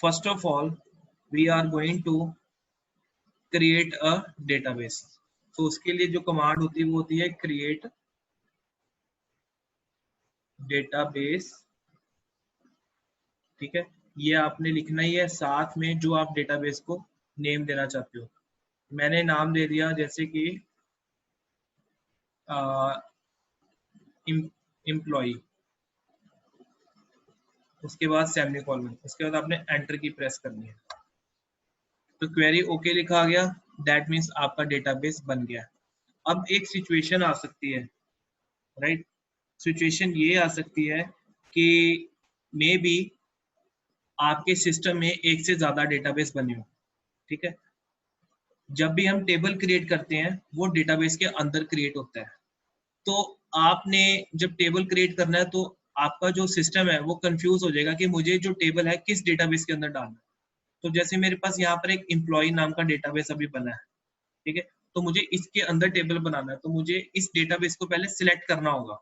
First of all we are going to create a database. तो उसके लिए जो कमांड होती है वो होती है क्रिएट डेटाबेस। ठीक है, ये आपने लिखना ही है, साथ में जो आप डेटाबेस को नेम देना चाहते हो। मैंने नाम दे दिया जैसे कि एम्प्लॉय, उसके बाद सेमीकोलन, उसके बाद आपने एंटर की प्रेस करनी है। तो क्वेरी ओके लिखा आ गया, दैट मीन्स आपका डेटाबेस बन गया। अब एक सिचुएशन आ सकती है, राइट? सिचुएशन ये आ सकती है कि मे बी आपके सिस्टम में एक से ज्यादा डेटाबेस बने हो। ठीक है, जब भी हम टेबल क्रिएट करते हैं वो डेटाबेस के अंदर क्रिएट होता है। तो आपने जब टेबल क्रिएट करना है तो आपका जो सिस्टम है वो कंफ्यूज हो जाएगा कि मुझे जो टेबल है किस डेटाबेस के अंदर डालना है। तो जैसे मेरे पास यहाँ पर एक एम्प्लॉय नाम का डेटाबेस अभी बना है, ठीक है, तो मुझे इसके अंदर टेबल बनाना है, तो मुझे इस डेटाबेस को पहले सिलेक्ट करना होगा।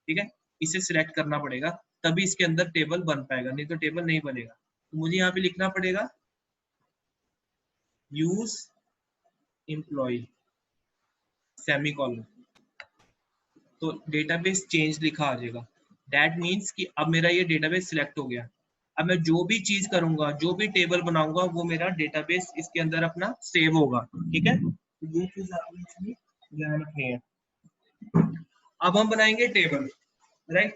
ठीक है, इसे सिलेक्ट करना पड़ेगा, तभी इसके अंदर टेबल बन पाएगा, नहीं तो टेबल नहीं बनेगा। तो मुझे यहाँ पे लिखना पड़ेगा यूज एम्प्लॉय सेमीकोलन, तो डेटाबेस चेंज लिखा आ जाएगा। दैट मीन्स कि अब मेरा ये डेटाबेस सिलेक्ट हो गया। अब मैं जो भी चीज करूंगा, जो भी टेबल बनाऊंगा, वो मेरा डेटाबेस इसके अंदर अपना सेव होगा। ठीक है, तो ये चीज आपने इसमें ध्यान रखनी है। अब हम बनाएंगे टेबल, राइट?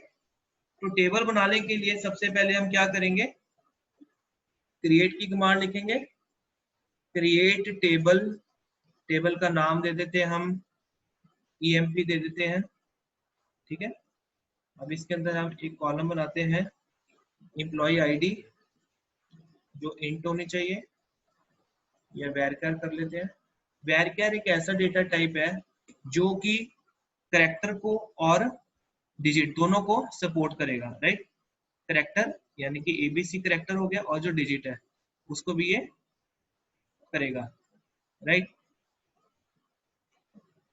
तो टेबल बनाने के लिए सबसे पहले हम क्या करेंगे, क्रिएट की कमांड लिखेंगे, क्रिएट टेबल, टेबल का नाम दे देते हैं हम EMP दे देते हैं। ठीक है, अब इसके अंदर हम एक कॉलम बनाते हैं एम्प्लॉय आईडी, जो इंट होनी चाहिए, या वैरचर कर लेते हैं। वैरचर एक ऐसा डेटा टाइप है जो कि कैरेक्टर को और डिजिट दोनों को सपोर्ट करेगा, राइट? कैरेक्टर यानी कि ABC कैरेक्टर हो गया, और जो डिजिट है उसको भी ये करेगा, राइट?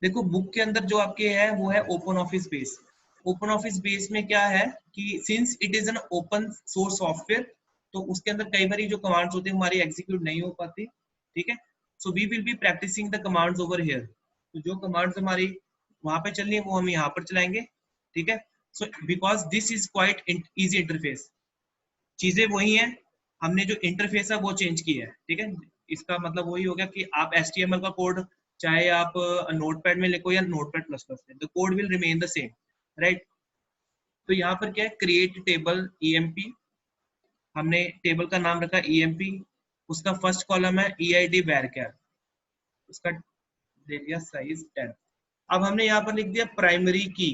देखो बुक के अंदर जो आपके है वो है open office base. Open office base में क्या है कि since it is an open source software, तो उसके अंदर कई बार जो कमांड्स होते हैं हमारी एग्जीक्यूट नहीं हो पाती। ठीक है, so we will be practising the commands over here. तो जो कमांड्स हमारी वहां पे चलनी है वो हम यहाँ पर चलाएंगे। ठीक है, so because this is quite easy interface, चीजें वही हैं, हमने जो इंटरफेस है वो चेंज किया है। ठीक है, इसका मतलब वही हो गया कि आप HTML का कोड चाहे आप नोटपैड में लिखो या नोटपैड प्लस प्लस में, the code will remain the same, right? तो यहाँ पर क्या है, क्रिएट टेबल EMP, हमने टेबल का नाम रखा EMP, उसका फर्स्ट कॉलम है EID वैरचर, उसका दे दिया साइज 10। अब हमने यहाँ पर लिख दिया प्राइमरी की।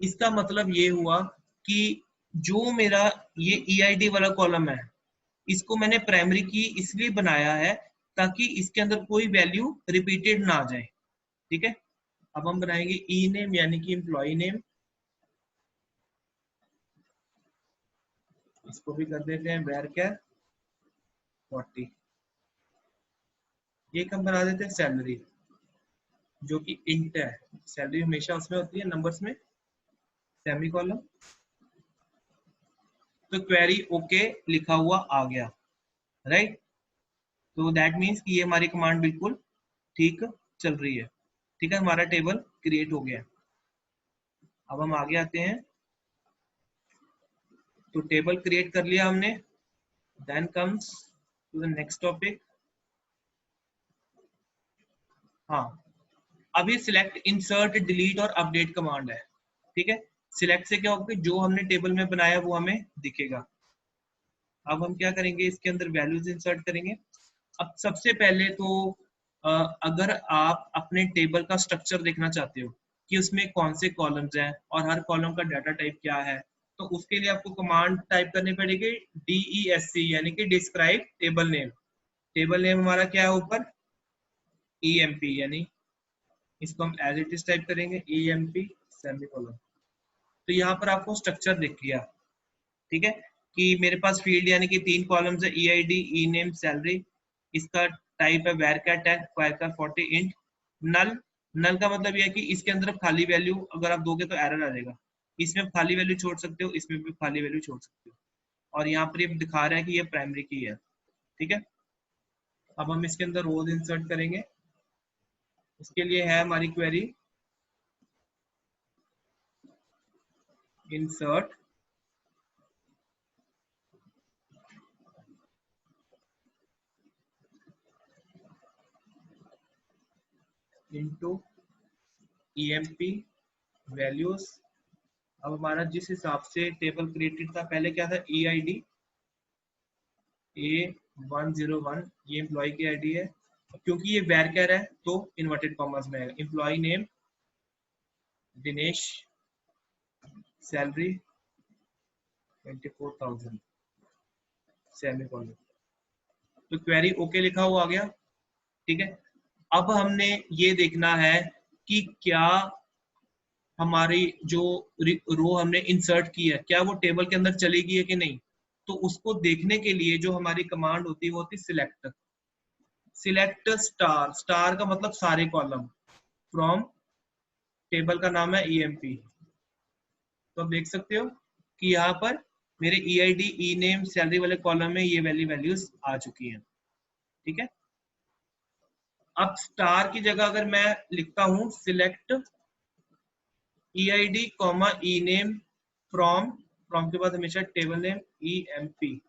इसका मतलब ये हुआ कि जो मेरा ये EID वाला कॉलम है, इसको मैंने प्राइमरी की इसलिए बनाया है ताकि इसके अंदर कोई वैल्यू रिपीटेड ना आ जाए। ठीक है, अब हम बनाएंगे ई नेम यानी कि एम्प्लॉय नेम, इसको भी कर देते हैं वैरचर 40। एक हम बना देते हैं सैलरी, जो कि इंट है, सैलरी हमेशा उसमें होती है नंबर्स में, सेमीकोलन। तो क्वेरी ओके लिखा हुआ आ गया, राइट? तो दैट मीन्स कि ये हमारी कमांड बिल्कुल ठीक चल रही है। ठीक है, हमारा टेबल क्रिएट हो गया। अब हम आगे आते हैं, तो टेबल क्रिएट कर लिया हमने, then comes to the next topic. हाँ, अभी सिलेक्ट, इंसर्ट, डिलीट और अपडेट कमांड है। ठीक है, सिलेक्ट से क्या होगा कि जो हमने टेबल में बनाया वो हमें दिखेगा। अब हम क्या करेंगे, इसके अंदर वैल्यूज इंसर्ट करेंगे। अब सबसे पहले तो अगर आप अपने टेबल का स्ट्रक्चर देखना चाहते हो कि उसमें कौन से कॉलम्स हैं और हर कॉलम का डाटा टाइप क्या है, तो उसके लिए आपको कमांड टाइप करनी पड़ेगी DESC यानी कि describe table name. Table name हमारा क्या है ऊपर, EMP, यानी इसको हम एज इट इज टाइप करेंगे EMP सेमीकोलन। तो यहाँ पर आपको स्ट्रक्चर दिख गया। ठीक है, कि मेरे पास फील्ड यानी कि 3 कॉलम्स है, EID, ई नेम, सैलरी, इसका टाइप है वैरचर टैग, वैरचर 40 इंट नल। नल का मतलब यह है कि इसके अंदर खाली वैल्यू अगर आप दोगे तो एरर आ जाएगा, इसमें खाली वैल्यू छोड़ सकते हो, इसमें भी खाली वैल्यू छोड़ सकते हो। और यहाँ पर ये दिखा रहा है कि ये प्राइमरी की है। ठीक है, अब हम इसके अंदर रोज इंसर्ट करेंगे। उसके लिए है हमारी query insert into EMP values. अब हमारा जिस हिसाब से टेबल क्रिएटेड था पहले क्या था, EID A101, ये एम्प्लॉय की आईडी है। क्योंकि ये वैरकर है तो इन्वर्टेड कॉमर्स में आएगा। Employ name Dinesh, salary 24,000 semicolon. तो क्वेरी ओके लिखा हुआ आ गया। ठीक है, अब हमने ये देखना है कि क्या हमारी जो रो हमने इंसर्ट की है क्या वो टेबल के अंदर चलेगी है कि नहीं। तो उसको देखने के लिए जो हमारी कमांड होती है वो होती है सिलेक्ट। सिलेक्ट स्टार, स्टार का मतलब सारे कॉलम, फ्रॉम टेबल का नाम है EMP। तो आप देख सकते हो कि यहाँ पर मेरे EID ई नेम सैलरी वाले कॉलम में ये वाली वैल्यूज आ चुकी हैं। ठीक है, अब स्टार की जगह अगर मैं लिखता हूं select EID comma E name from, from के बाद हमेशा टेबल नेम EMP,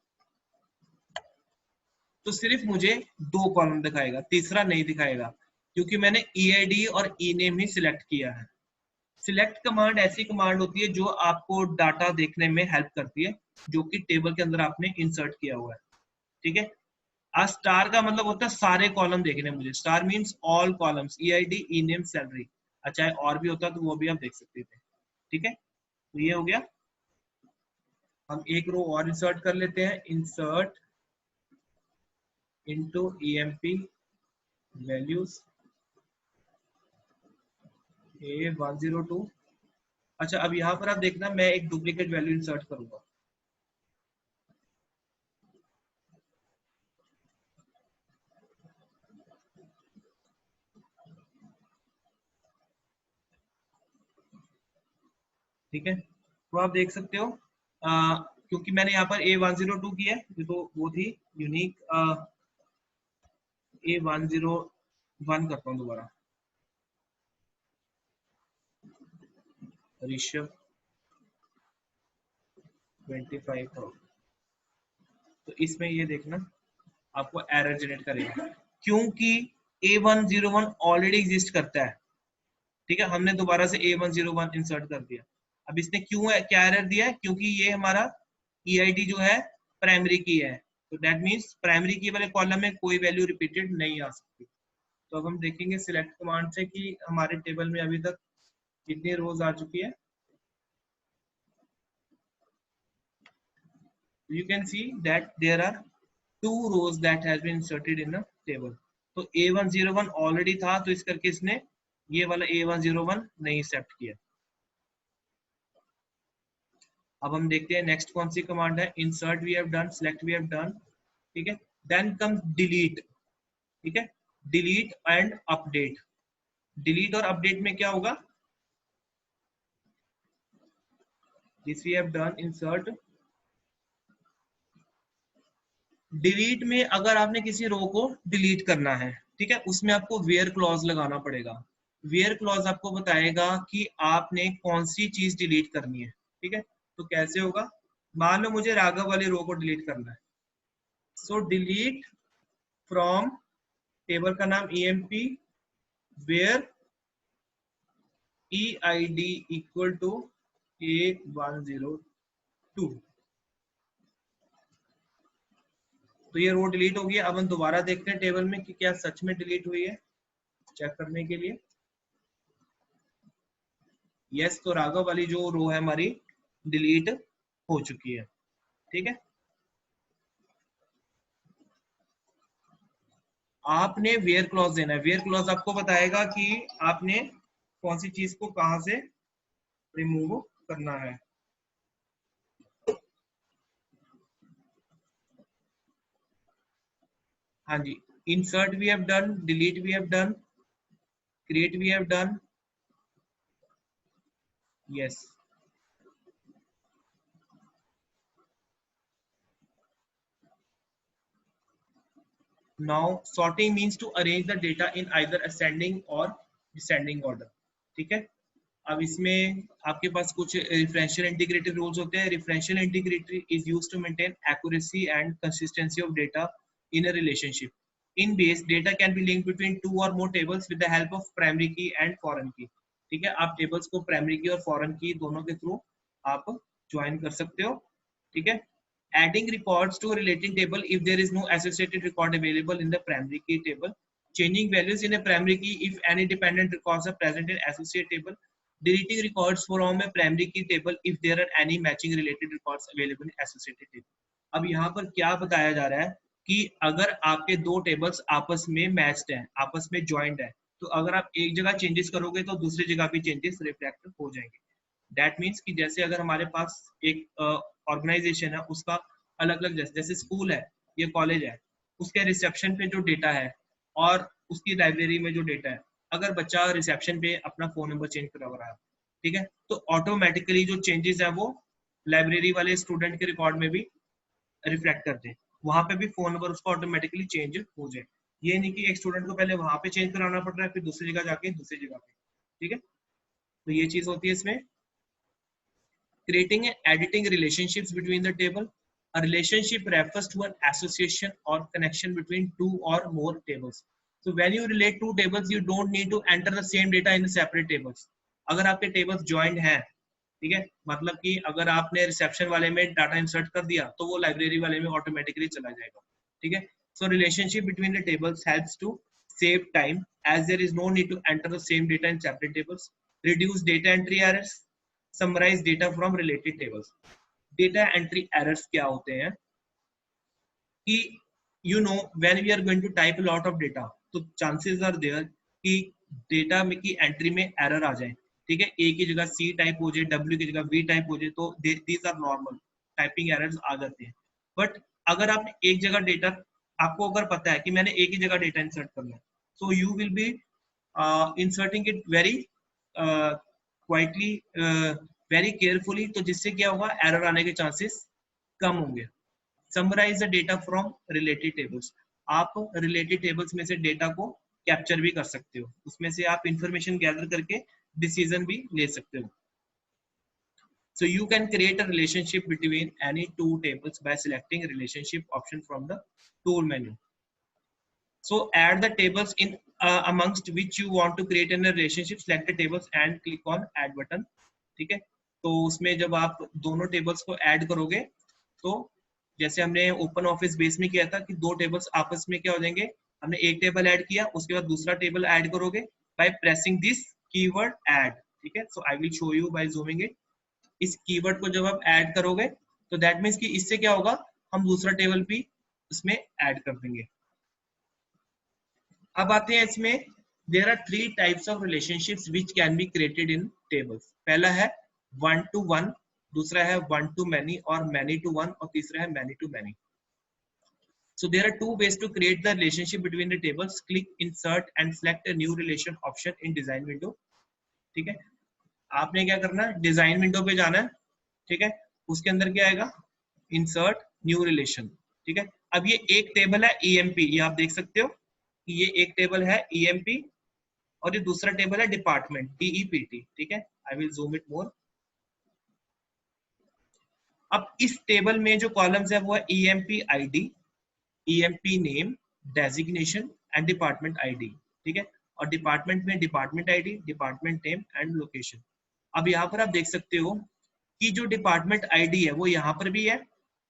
तो सिर्फ मुझे 2 कॉलम दिखाएगा, तीसरा नहीं दिखाएगा, क्योंकि मैंने EID और ई नेम ही सिलेक्ट किया है। सिलेक्ट कमांड ऐसी कमांड होती है जो आपको डाटा देखने में हेल्प करती है जो कि टेबल के अंदर आपने इंसर्ट किया हुआ है। ठीक है, आज स्टार का मतलब होता है सारे कॉलम देखने मुझे। Star means all columns, EID ई नेम सैलरी। अच्छा और भी होता तो वो भी आप देख सकते थे। ठीक है, तो ये हो गया। हम एक रो और इंसर्ट कर लेते हैं, insert into EMP values A102। अच्छा अब यहाँ पर आप देखना मैं एक डुप्लीकेट वैल्यू इंसर्ट करूंगा। ठीक है, तो आप देख सकते हो क्योंकि मैंने यहाँ पर A102 की है, ये तो वो थी यूनिक। A101 करता हूँ दोबारा, ऋषभ 25,000। तो इसमें ये देखना आपको एरर जनरेट करेगा क्योंकि A101 ऑलरेडी एग्जिस्ट करता है। ठीक है, हमने दोबारा से A101 इंसर्ट कर दिया। अब इसने क्यों क्या एरर दिया है, क्योंकि ये हमारा EID जो है प्राइमरी की है, तो दैट मींस प्राइमरी की वाले कॉलम में कोई वैल्यू रिपीटेड नहीं आ सकती। तो अब हम देखेंगे सिलेक्ट कमांड से कि हमारे टेबल में अभी तक कितनी रोज आ चुकी है। You can see that there are 2 rows that has been inserted in the table। तो A101 ऑलरेडी था तो इस करके इसने ये वाला A101 नहीं एक्सेप्ट किया। अब हम देखते हैं नेक्स्ट कौन सी कमांड है। Insert we have done, select we have done. ठीक है, देन कम्स डिलीट। ठीक है, डिलीट एंड अपडेट। डिलीट और अपडेट में क्या होगा, this we have done insert. Delete में अगर आपने किसी रो को डिलीट करना है, ठीक है, उसमें आपको वेयर क्लॉज लगाना पड़ेगा। वेयर क्लॉज आपको बताएगा कि आपने कौन सी चीज डिलीट करनी है। ठीक है, तो कैसे होगा, मान लो मुझे राघव वाली रो को डिलीट करना है। सो डिलीट फ्रॉम टेबल का नाम EMP where EID equal to A102। तो ये रो डिलीट हो गई। अब हम दोबारा देखते हैं टेबल में कि क्या सच में डिलीट हुई है, चेक करने के लिए। यस, तो राघव वाली जो रो है हमारी डिलीट हो चुकी है। ठीक है, आपने वेयर क्लॉज देना है। वेयर क्लॉज आपको बताएगा कि आपने कौन सी चीज को कहां से रिमूव करना है। हाँ जी, insert we have done, delete we have done, create we have done. Yes, now sorting means to arrange the data in either ascending or descending order. ठीक है, अब इसमें आपके पास कुछ रेफरेंशियल इंटीग्रेटेड रूल्स होते हैं। Referential integrated is used to maintain accuracy and consistency of data in a relationship. In base data can be linked between two or more tables with the help of primary key and foreign key. ठीक है, आप tables को primary की और foreign की दोनों के through आप ज्वाइन कर सकते हो। ठीक है, adding records to a relating table if there is no associated record available in the primary key table, changing values in a primary key if any dependent records are present in associate table, deleting records from a primary key table if there are any matching related records available in associated table। अब यहाँ पर क्या बताया जा रहा है कि अगर आपके दो टेबल्स आपस में मैच्ड हैं, आपस में ज्वाइंट है, तो अगर आप एक जगह चेंजेस करोगे तो दूसरी जगह भी चेंजेस रिफ्लेक्ट हो जाएंगे। दैट मीन्स कि जैसे अगर हमारे पास एक ऑर्गेनाइजेशन है, उसका अलग अलग जैसे स्कूल है, ये कॉलेज है, उसके रिसेप्शन पे जो डेटा है और उसकी लाइब्रेरी में जो डेटा है, अगर बच्चा रिसेप्शन पे अपना फोन नंबर चेंज करा रहा है, ठीक है, तो ऑटोमेटिकली जो चेंजेस है वो लाइब्रेरी वाले स्टूडेंट के रिकॉर्ड में भी रिफ्लेक्ट कर दे, वहां पे भी फोन नंबर उसका ऑटोमेटिकली चेंज हो जाए। ये नहीं कि एक स्टूडेंट को पहले वहां पे चेंज कराना पड़ रहा है, फिर दूसरी जगह जाके दूसरी जगह पे। ठीक है, तो ये चीज होती है इसमें। Creating and editing relationships between the table. A relationship refers to an association or connection between two or more tables. So when you relate two tables, you don't need to enter the same data in the separate tables. अगर आपके tables joined हैं, ठीक है, मतलब कि अगर आपने reception वाले में डाटा इंसर्ट कर दिया तो वो लाइब्रेरी वाले में ऑटोमेटिकली चला जाएगा। ठीक है, so relationship between the tables helps to save time as there is no need to enter the same data in separate tables, reduce data entry errors, summarize data from related tables। data entry errors क्या होते हैं कि you know when we are going to type a lot of data, तो chances are there कि data में की entry में error आ जाए। ठीक है, ए की जगह सी टाइप हो जाए, डब्ल्यू की जगह वी टाइप हो जाए, तो these are normal typing errors आ जाते हैं। बट अगर आपने एक जगह डेटा, आपको अगर पता है कि मैंने एक ही जगह डेटा इंसर्ट करना है, so you will be inserting it very quietly, very carefully, तो जिससे क्या होगा, एरर आने के चांसेस कम होंगे। Summarise the data from related tables. आप रिलेटेड टेबल्स में से डेटा को कैप्चर भी कर सकते हो, उसमें से आप इंफॉर्मेशन गैदर करके डिसीजन भी ले सकते हो। So you can create a relationship between any two tables by selecting relationship option from the tool menu. So add the tables in amongst which you want to create a relationship, select the tables and click on add button। ठीक है, तो उसमें जब आप दोनों tables को add करोगे, तो जैसे हमने ओपन ऑफिस बेस में किया था कि दो टेबल्स आपस में क्या हो जाएंगे, हमने एक टेबल ऐड किया, उसके बाद दूसरा टेबल ऐड करोगे by pressing this keyword add. ठीक है, so I will show you by zooming it. इस कीवर्ड को जब आप ऐड करोगे तो दैट मीन्स कि इससे क्या होगा, हम दूसरा टेबल भी उसमें ऐड कर देंगे। अब आते हैं इसमें, there are 3 types of relationships which can be created in tables. पहला है 1 to 1, दूसरा है 1 to many और many to 1, और तीसरा है many to many। So there are 2 ways to create the relationship between the tables. Click insert and select a new relation option in design window। ठीक है, आपने क्या करना है, डिजाइन विंडो पे जाना है। ठीक है, उसके अंदर क्या आएगा, इंसर्ट न्यू रिलेशन। ठीक है, अब ये एक टेबल है EMP, ये आप देख सकते हो कि ये एक टेबल है EMP और ये दूसरा टेबल है डिपार्टमेंट DEPT। ठीक है, I will zoom it more. अब इस टेबल में जो कॉलम्स है वो है EMP ID, EMP name, designation and department ID। ठीक है, और डिपार्टमेंट में department ID, department name and location. अब यहाँ पर आप देख सकते हो कि जो डिपार्टमेंट ID है वो यहाँ पर भी है,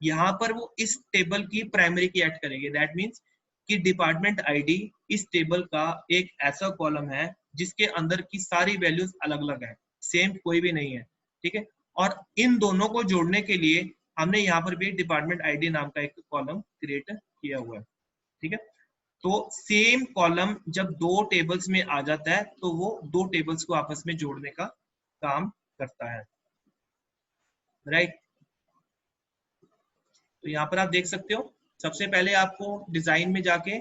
यहाँ पर वो इस टेबल की प्राइमरी की ऐड करेंगे। दैट मीन्स कि डिपार्टमेंट ID इस टेबल का एक ऐसा कॉलम है जिसके अंदर की सारी वैल्यूज अलग अलग है, सेम कोई भी नहीं है। ठीक है, और इन दोनों को जोड़ने के लिए हमने यहाँ पर भी डिपार्टमेंट ID नाम का एक कॉलम क्रिएट किया हुआ है। ठीक है, तो सेम कॉलम जब दो टेबल्स में आ जाता है तो वो दो टेबल्स को आपस में जोड़ने का काम करता है। राइट, तो यहाँ पर आप देख सकते हो, सबसे पहले आपको डिजाइन में जाके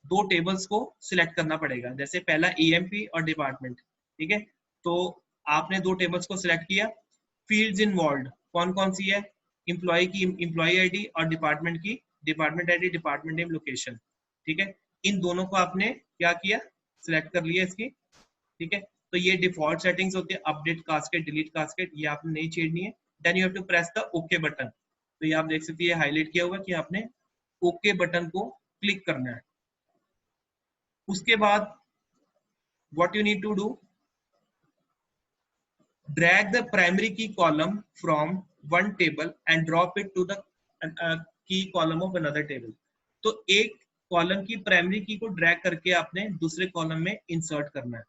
दो टेबल्स को सिलेक्ट करना पड़ेगा। जैसे पहला EMP और डिपार्टमेंट। ठीक है, तो आपने दो टेबल्स को सिलेक्ट किया। फील्ड्स इन्वॉल्व्ड कौन कौन सी है, एम्प्लॉय की एम्प्लॉय ID और डिपार्टमेंट की department ID, department name, location. ठीक है, इन दोनों को आपने क्या किया, सिलेक्ट कर लिया इसकी, ठीक है। तो ये डिफॉल्ट सेटिंग्स होती है, अपडेट कास्केट, डिलीट कास्केट, ये आपने नहीं छेड़नी है। Then you have to press the okay button. तो ये आप देख सकते हैं हाईलाइट किया हुआ कि आपने ओके बटन को क्लिक करना है। उसके बाद what you need to do, drag the primary key column from one table and drop it to the key column of another table। तो एक कॉलम की प्राइमरी की को ड्रैग करके आपने दूसरे कॉलम में इंसर्ट करना है,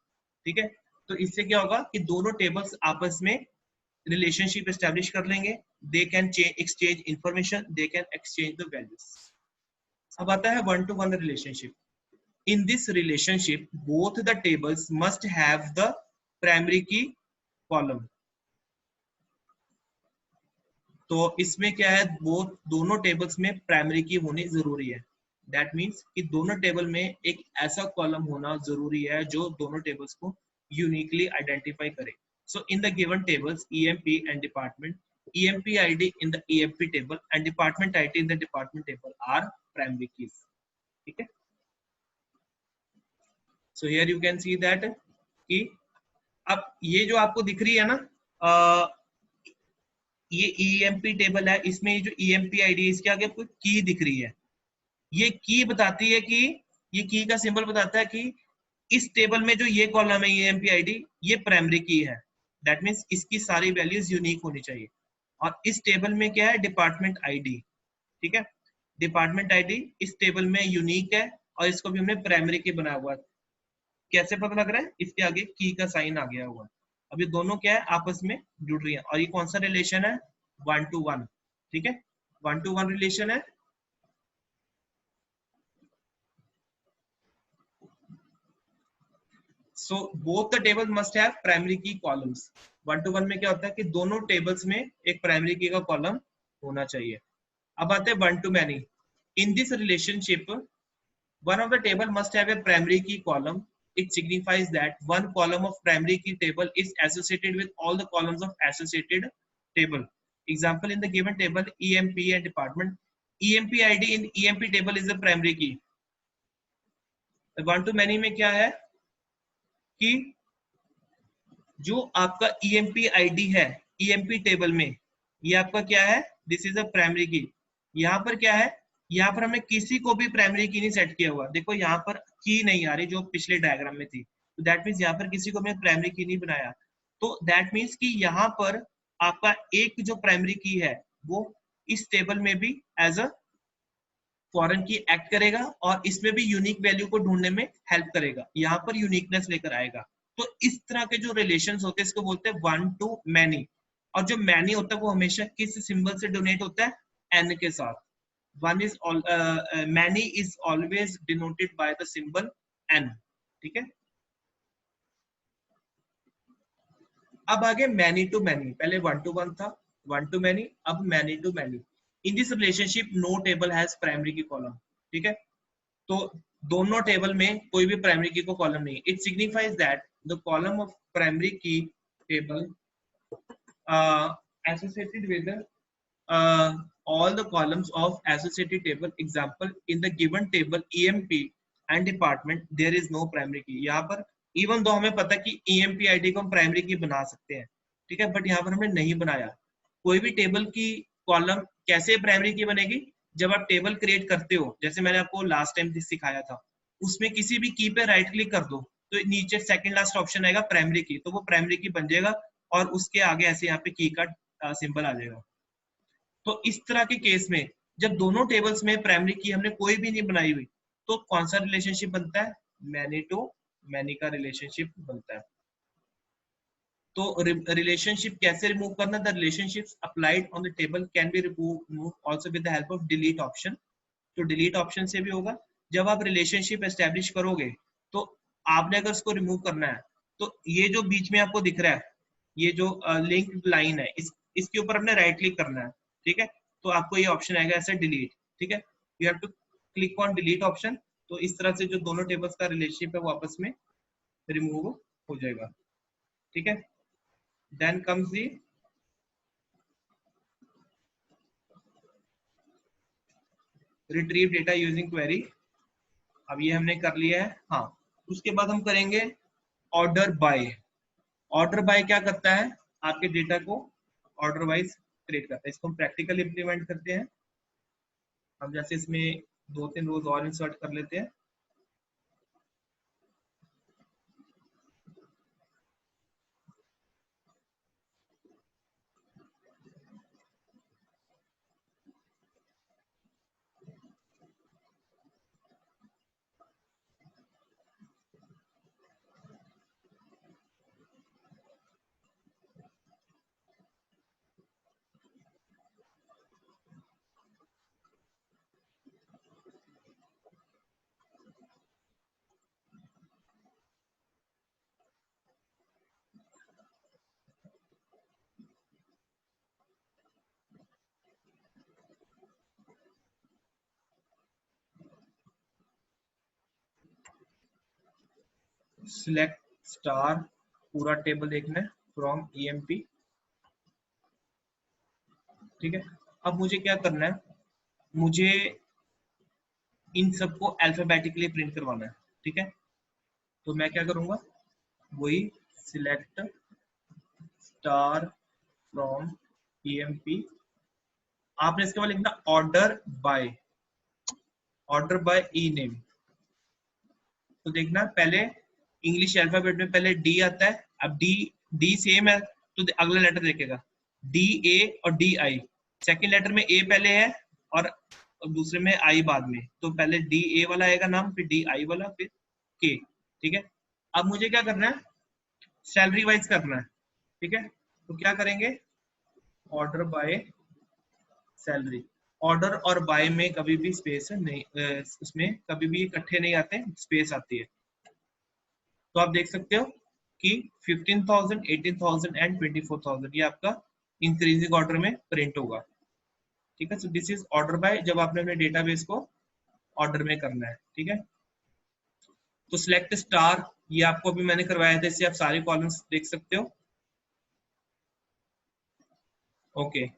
ठीक है। तो इससे क्या होगा कि दोनों टेबल्स आपस में रिलेशनशिप एस्टेब्लिश कर लेंगे, they can exchange information, they can exchange the values. अब आता है one two one relationship. In this relationship both the tables must have the primary key column. तो इसमें क्या है, वो दोनों टेबल्स में प्राइमरी की होनी जरूरी है। दैट मींस कि दोनों टेबल में एक ऐसा कॉलम होना जरूरी है जो दोनों टेबल्स को यूनिकली आइडेंटिफाई करे। So in the given tables EMP and department, EMP ID in the EMP table and department ID in the department table are primary keys, ठीक है। So here you can see that कि अब ये जो आपको दिख रही है ना, ये EMP टेबल है, इसमें ये जो EMP ID है इसके आगे आपको की दिख रही है। ये की बताती है कि ये की का सिंबल बताता है कि इस टेबल में जो ये कॉलम है EMP ID ये प्राइमरी की है। दैट मीन्स इसकी सारी वैल्यूज यूनिक होनी चाहिए। और इस टेबल में क्या है, डिपार्टमेंट ID, ठीक है। डिपार्टमेंट ID इस टेबल में यूनिक है और इसको भी हमने प्राइमरी की बनाया हुआ है। कैसे पता लग रहा है, इसके आगे की का साइन आ गया हुआ है। अब ये दोनों क्या है, आपस में जुड़ रही है। और ये कौन सा रिलेशन है, 1 to 1, ठीक है, 1 to 1 रिलेशन है। So both the tables must have primary key columns। 1 to 1 में क्या होता है कि दोनों टेबल्स में एक प्राइमरी की का कॉलम होना चाहिए। अब आते हैं 1 to many। In this relationship, one of the table must have a primary key column। It signifies that one column of primary key table is associated with all the columns of associated table। Example, in the given table EMP and department, EMP ID in EMP table is the primary key। 1 to many में क्या है कि जो आपका EMP ID है EMP table में, ये आपका क्या है, दिस इज अ प्राइमरी की। यहाँ पर क्या है, यहाँ पर हमें किसी को भी प्राइमरी की नहीं सेट किया हुआ। देखो यहाँ पर की नहीं आ रही जो पिछले डायग्राम में थी, तो दैट मीन्स यहाँ पर किसी को मैंने प्राइमरी की नहीं बनाया। तो दैट मीन्स कि यहाँ पर आपका एक जो प्राइमरी की है वो इस टेबल में भी एज अ फॉरेन की एक्ट करेगा और इसमें भी यूनिक वैल्यू को ढूंढने में हेल्प करेगा, यहाँ पर यूनिकनेस लेकर आएगा। तो इस तरह के जो रिलेशंस होते हैं इसको बोलते हैं 1 to many। और जो मैनी होता है वो हमेशा किस सिंबल से डोनेट होता है, एन के साथ। One is many is always denoted by the symbol N, ठीक है। अब आगे मैनी टू मैनी, पहले 1 to 1 था, 1 to many, अब many to many. In this relationship no table has primary key column, ठीक है। तो दोनों टेबल में कोई भी प्राइमरी की को कॉलम नहीं। It signifies that the column of primary की table associated with all the columns of associated table। Example, in the given table EMP and department there is no primary key। यहाँ पर even though हमें पता कि EMP ID को हम primary की बना सकते हैं, ठीक है, बट यहाँ पर हमने नहीं बनाया। कोई भी टेबल की कॉलम कैसे प्राइमरी की बनेगी, जब आप टेबल क्रिएट करते हो, जैसे मैंने आपको लास्ट टाइम सिखाया था, उसमें किसी भी की पे राइट क्लिक कर दो तो नीचे सेकंड लास्ट ऑप्शन आएगा प्राइमरी की, तो वो प्राइमरी की बन जाएगा और उसके आगे ऐसे यहाँ पे की का सिंबल आ जाएगा। तो इस तरह के केस में जब दोनों टेबल्स में प्राइमरी की हमने कोई भी नहीं बनाई हुई तो कौन सा रिलेशनशिप बनता है, मैनी टू मैनी का रिलेशनशिप बनता है। तो रिलेशनशिप कैसे रिमूव करना, the relationships applied on the table can be remove also with the help of delete option. तो डिलीट ऑप्शन से भी होगा। जब आप रिलेशनशिप एस्टेब्लिश करोगे तो आपने अगर इसको रिमूव करना है तो ये जो बीच में आपको दिख रहा है, ये जो लिंक लाइन है, इसके ऊपर हमने राइट क्लिक करना है, ठीक है। तो आपको ये ऑप्शन आएगा ऐसे डिलीट, ठीक है। You have to click on delete option. तो इस तरह से जो दोनों टेबल्स का रिलेशनशिप है वो आपस में रिमूव हो जाएगा, ठीक है। Then comes the retrieve data using query। अब ये हमने कर लिया है। हाँ, उसके बाद हम करेंगे ऑर्डर बाय। ऑर्डर बाय क्या करता है, आपके डेटा को ऑर्डर वाइज क्रिएट करता है। इसको हम प्रैक्टिकल इंप्लीमेंट करते हैं। हम जैसे इसमें 2-3 रोज और इंसर्ट कर लेते हैं। सिलेक्ट स्टार, पूरा टेबल देखना है फ्रॉम ईएमपी। ठीक है, अब मुझे क्या करना है, मुझे इन सबको अल्फाबेटिकली प्रिंट करवाना है। ठीक है, तो मैं क्या करूंगा, वही सिलेक्ट स्टार फ्रॉम ईएमपी। आपने इसके बाद लिखना ऑर्डर बाय ई नेम। तो देखना पहले इंग्लिश अल्फाबेट में पहले डी आता है। अब डी डी सेम है तो अगला लेटर देखेगा डी ए और डी आई। सेकेंड लेटर में ए पहले है और दूसरे में आई बाद में, तो पहले डी ए वाला आएगा नाम, फिर डी आई वाला, फिर के। ठीक है, अब मुझे क्या करना है, सैलरी वाइज करना है। ठीक है, तो क्या करेंगे, ऑर्डर बाय सैलरी। ऑर्डर और बाय में कभी भी स्पेस नहीं, उसमें कभी भी इकट्ठे नहीं आते, स्पेस आती है। तो आप देख सकते हो कि 15,000, 18,000 एंड 24,000 ये आपका इंक्रीजिंग ऑर्डर में प्रिंट होगा। ठीक है, so this is order by, जब आपने अपने डेटाबेस को ऑर्डर में करना है। ठीक है, तो सिलेक्ट स्टार ये आपको अभी मैंने करवाया था, इससे आप सारे कॉलम्स देख सकते हो। ओके,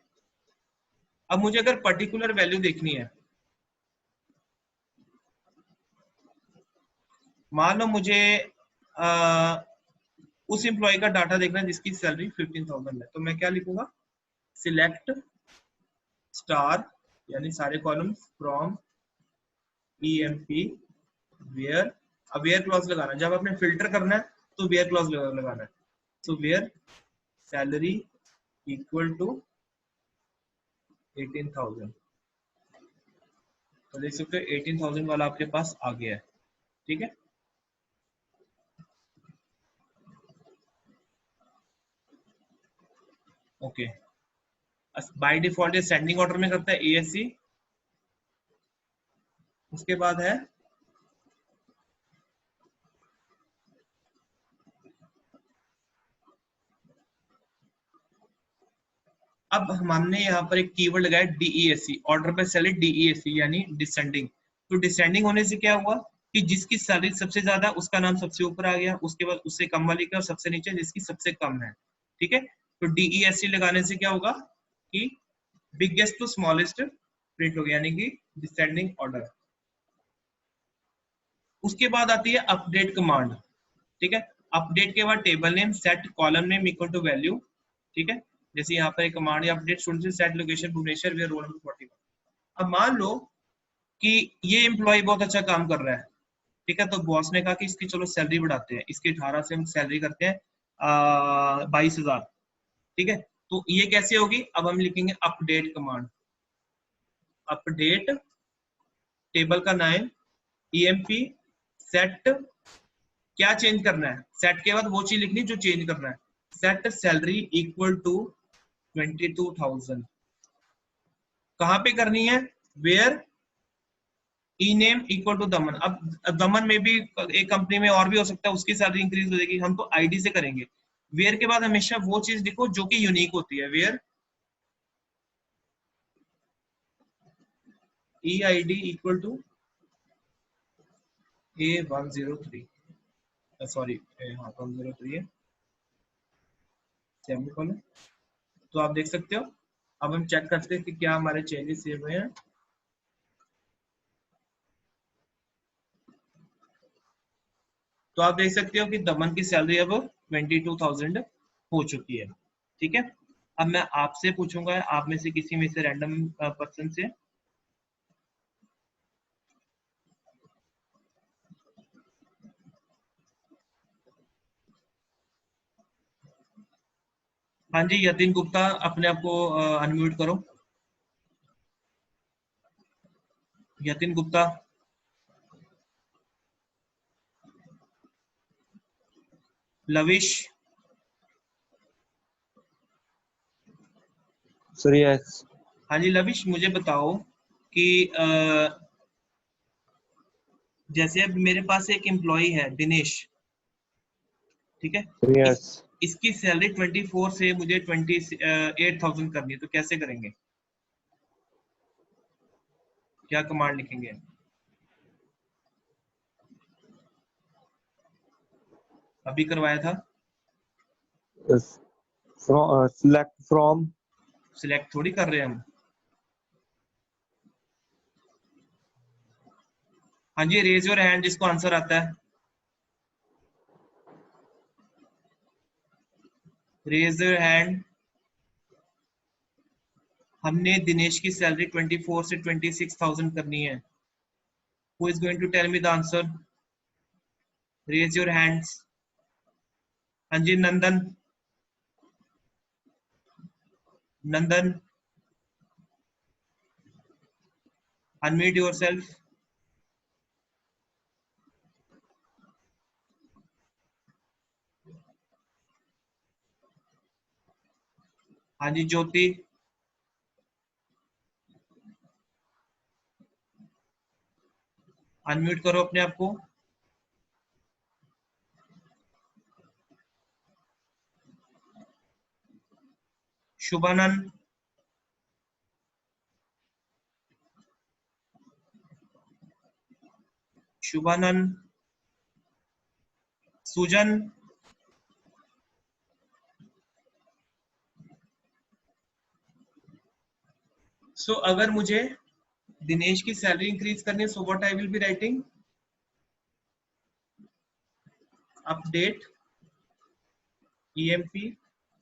अब मुझे अगर पर्टिकुलर वैल्यू देखनी है, मान लो मुझे उस एम्प्लॉय का डाटा देखना है जिसकी सैलरी 15,000 है, तो मैं क्या लिखूंगा, सिलेक्ट स्टार यानी सारे कॉलम्स फ्रॉम ईएमपी वेयर। अब वेयर क्लॉज लगाना, जब आपने फिल्टर करना है तो वेयर क्लॉज लगाना है। तो वेयर सैलरी इक्वल टू 18,000, तो देख सकते हो 18,000 वाला आपके पास आ गया है। ठीक है, ओके, बाय डिफॉल्ट ये सेंडिंग ऑर्डर में करता है एएससी। उसके बाद है अब हमने यहाँ पर एक कीवर्ड लगाया DESC, order by salary DESC यानी डिसेंडिंग। तो डिसेंडिंग होने से क्या हुआ कि जिसकी सैलरी सबसे ज्यादा उसका नाम सबसे ऊपर आ गया, उसके बाद उससे कम वाली का और सबसे नीचे जिसकी सबसे कम है। ठीक है, तो डीईएससी लगाने से क्या होगा कि बिगेस्ट टू स्मॉलेस्ट प्रिंट हो गया, यानी कि डिसेंडिंग ऑर्डर। उसके बाद आती है अपडेट कमांड। ठीक है, अपडेट के बाद table name set column name equal to value. ठीक है, जैसे यहाँ पर एक कमांड या update student set location Bhubaneswar where roll number 41। अब मान लो कि ये एम्प्लॉय बहुत अच्छा काम कर रहा है। ठीक है, तो बॉस ने कहा कि इसकी चलो सैलरी बढ़ाते हैं, इसकी 18 से हम सैलरी करते हैं 22,000। ठीक है, तो ये कैसे होगी, अब हम लिखेंगे अपडेट कमांड। अपडेट टेबल का नाम ईएमपी सेट, क्या चेंज करना है, सेट के बाद वो चीज लिखनी जो चेंज करना है। Set salary equal to 22,000। कहां पे करनी है, where E name equal to Daman. अब दमन में भी एक कंपनी में और भी हो सकता है, उसकी सैलरी इंक्रीज हो जाएगी, हम तो आईडी से करेंगे। वेयर के बाद हमेशा वो चीज लिखो जो कि यूनिक होती है। Where E I D equal to A103, sorry हाँ 103 है, सेमीकोलन। तो आप देख सकते हो, अब हम चेक करते हैं कि क्या हमारे चेंजेस सेव हुए हैं। तो आप देख सकते हो कि दमन की सैलरी अब 22,000 हो चुकी है। ठीक है, अब मैं आपसे पूछूंगा, आप में से किसी में से रैंडम पर्सन से। हाँ जी, यतिन गुप्ता, अपने आप को अनम्यूट करो। Yatin Gupta. Lavish. Sir yes. हाँ जी लविश, मुझे बताओ कि जैसे अब मेरे पास एक एम्प्लॉय है दिनेश, ठीक है, सर इस यस। इसकी सैलरी 24 से मुझे 28,000 करनी है, तो कैसे करेंगे? क्या कमांड लिखेंगे? अभी करवाया था। Select from. सिलेक्ट थोड़ी कर रहे हैं हम। हाँ जी, रेज योर हैंड जिसको आंसर आता है। Raise your hand. हमने दिनेश की सैलरी 24 से 26,000 करनी है। Who is going to tell me the answer? Raise your hands. हाँ जी नंदन। नंदन, अनम्यूट योरसेल्फ। हाँ जी ज्योति। अनम्यूट करो अपने आप को। शुभानंद। शुभानंद। सुजन। सो अगर मुझे दिनेश की सैलरी इंक्रीज करनी है, so what I will be writing? Update EMP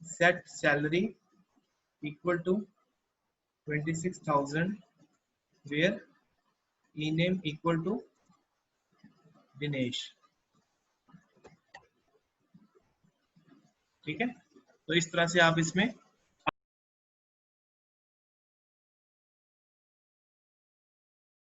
set salary equal to 26,000 where ename equal to Dinesh. ठीक है, तो इस तरह से आप इसमें